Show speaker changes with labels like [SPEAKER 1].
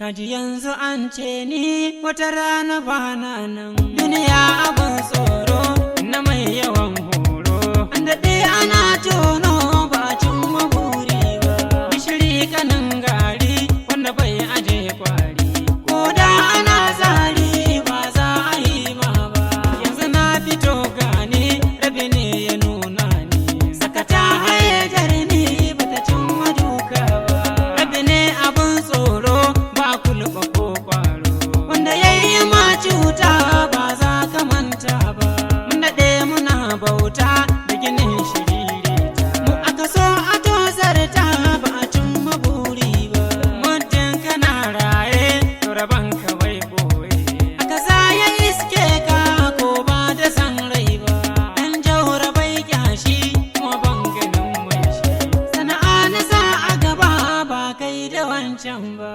[SPEAKER 1] Kaji yanzu an ce ni wata rana bana nan. Duniya abin tsoro na mai yawan horo. An daɗe ana tono ba a cimma buri ba. Gishiri kanin gari wanda bai aje kwari. Ko da ana zari ba za a yi ma ba. Yanzu na fito gani rabi ne ya nuna ni. Sakata haidar ni bata cimma duka ba. Rabi ne abin tsoro ba kulɓa ko kwaro. Wanda ya yi ma cuta ba za ka manta ba. Mun daɗe muna bauta da ginin shiririta. Mu aka so a tozarta ba a cimma buri ba. Muddin kana raye to rabon ka bai ɓoye. Aka sa ya iske ka ko ba da san rai ba. Dan jaura bai kyashi kuma ban ganin mai shi. Sana'a na sa a gaba ba kai da wancan ba.